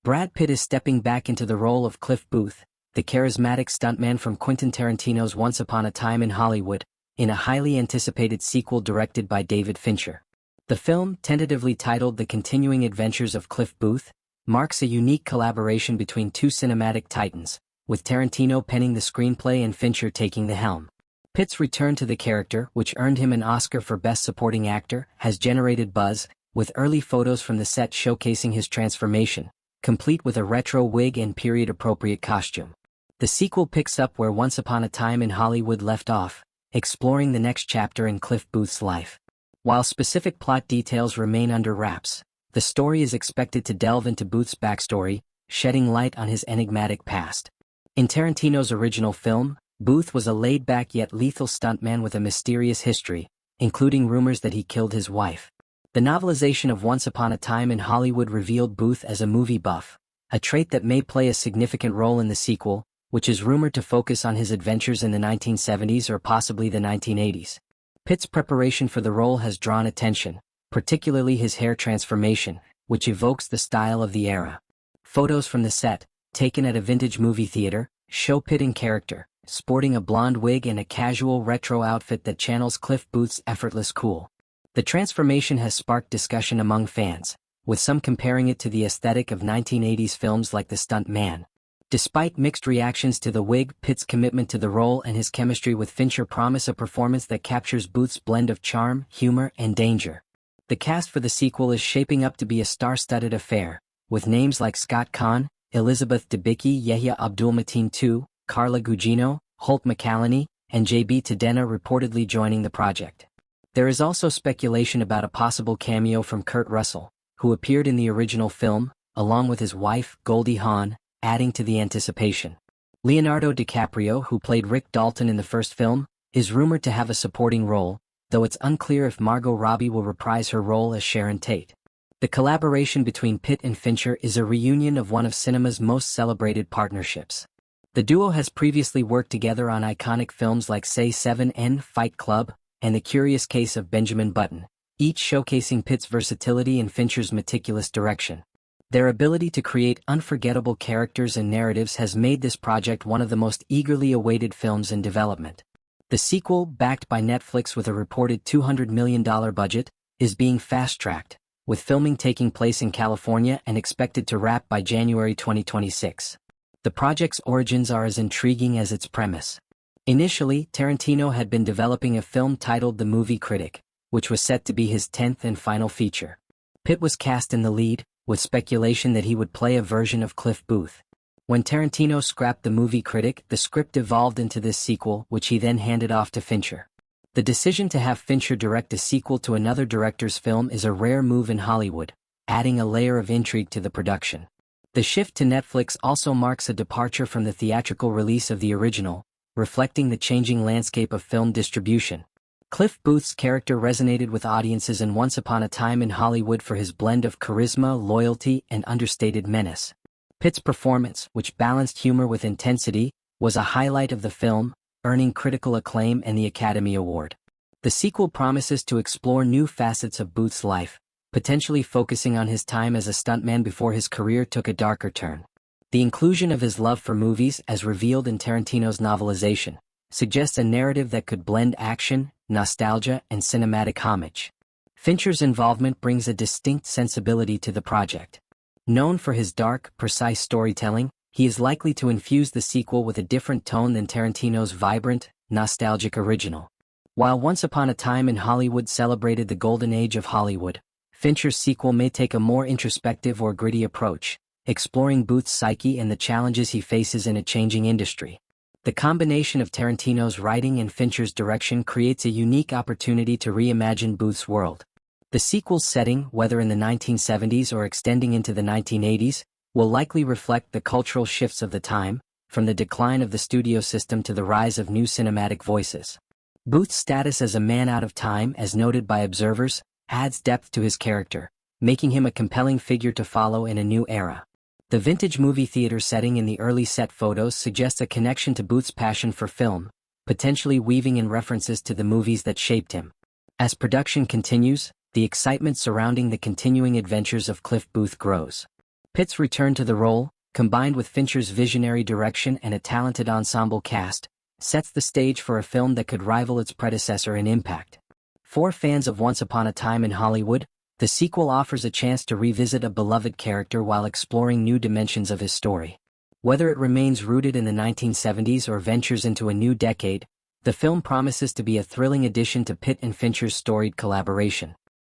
Brad Pitt is stepping back into the role of Cliff Booth, the charismatic stuntman from Quentin Tarantino's Once Upon a Time in Hollywood, in a highly anticipated sequel directed by David Fincher. The film, tentatively titled The Continuing Adventures of Cliff Booth, marks a unique collaboration between two cinematic titans, with Tarantino penning the screenplay and Fincher taking the helm. Pitt's return to the character, which earned him an Oscar for Best Supporting Actor, has generated buzz, with early photos from the set showcasing his transformation, complete with a retro wig and period-appropriate costume. The sequel picks up where Once Upon a Time in Hollywood left off, exploring the next chapter in Cliff Booth's life. While specific plot details remain under wraps, the story is expected to delve into Booth's backstory, shedding light on his enigmatic past. In Tarantino's original film, Booth was a laid-back yet lethal stuntman with a mysterious history, including rumors that he killed his wife. The novelization of Once Upon a Time in Hollywood revealed Booth as a movie buff, a trait that may play a significant role in the sequel, which is rumored to focus on his adventures in the 1970s or possibly the 1980s. Pitt's preparation for the role has drawn attention, particularly his hair transformation, which evokes the style of the era. Photos from the set, taken at a vintage movie theater, show Pitt in character, sporting a blonde wig and a casual retro outfit that channels Cliff Booth's effortless cool. The transformation has sparked discussion among fans, with some comparing it to the aesthetic of 1980s films like The Stunt Man. Despite mixed reactions to the wig, Pitt's commitment to the role and his chemistry with Fincher promise a performance that captures Booth's blend of charm, humor, and danger. The cast for the sequel is shaping up to be a star-studded affair, with names like Scott Caan, Elizabeth Debicki, Yahya Abdul-Mateen II, Carla Gugino, Holt McCallany, and J.B. Tadena reportedly joining the project. There is also speculation about a possible cameo from Kurt Russell, who appeared in the original film, along with his wife, Goldie Hawn, adding to the anticipation. Leonardo DiCaprio, who played Rick Dalton in the first film, is rumored to have a supporting role, though it's unclear if Margot Robbie will reprise her role as Sharon Tate. The collaboration between Pitt and Fincher is a reunion of one of cinema's most celebrated partnerships. The duo has previously worked together on iconic films like Say 7 Fight Club, and The Curious Case of Benjamin Button, each showcasing Pitt's versatility and Fincher's meticulous direction. Their ability to create unforgettable characters and narratives has made this project one of the most eagerly awaited films in development. The sequel, backed by Netflix with a reported $200 million budget, is being fast-tracked, with filming taking place in California and expected to wrap by January 2026. The project's origins are as intriguing as its premise. Initially, Tarantino had been developing a film titled The Movie Critic, which was set to be his 10th and final feature. Pitt was cast in the lead, with speculation that he would play a version of Cliff Booth. When Tarantino scrapped The Movie Critic, the script evolved into this sequel, which he then handed off to Fincher. The decision to have Fincher direct a sequel to another director's film is a rare move in Hollywood, adding a layer of intrigue to the production. The shift to Netflix also marks a departure from the theatrical release of the original, reflecting the changing landscape of film distribution. Cliff Booth's character resonated with audiences in Once Upon a Time in Hollywood for his blend of charisma, loyalty, and understated menace. Pitt's performance, which balanced humor with intensity, was a highlight of the film, earning critical acclaim and the Academy Award. The sequel promises to explore new facets of Booth's life, potentially focusing on his time as a stuntman before his career took a darker turn. The inclusion of his love for movies, as revealed in Tarantino's novelization, suggests a narrative that could blend action, nostalgia, and cinematic homage. Fincher's involvement brings a distinct sensibility to the project. Known for his dark, precise storytelling, he is likely to infuse the sequel with a different tone than Tarantino's vibrant, nostalgic original. While Once Upon a Time in Hollywood celebrated the golden age of Hollywood, Fincher's sequel may take a more introspective or gritty approach, exploring Booth's psyche and the challenges he faces in a changing industry. The combination of Tarantino's writing and Fincher's direction creates a unique opportunity to reimagine Booth's world. The sequel's setting, whether in the 1970s or extending into the 1980s, will likely reflect the cultural shifts of the time, from the decline of the studio system to the rise of new cinematic voices. Booth's status as a man out of time, as noted by observers, adds depth to his character, making him a compelling figure to follow in a new era. The vintage movie theater setting in the early set photos suggests a connection to Booth's passion for film, potentially weaving in references to the movies that shaped him. As production continues, the excitement surrounding the continuing adventures of Cliff Booth grows. Pitt's return to the role, combined with Fincher's visionary direction and a talented ensemble cast, sets the stage for a film that could rival its predecessor in impact. For fans of Once Upon a Time in Hollywood, the sequel offers a chance to revisit a beloved character while exploring new dimensions of his story. Whether it remains rooted in the 1970s or ventures into a new decade, the film promises to be a thrilling addition to Pitt and Fincher's storied collaboration.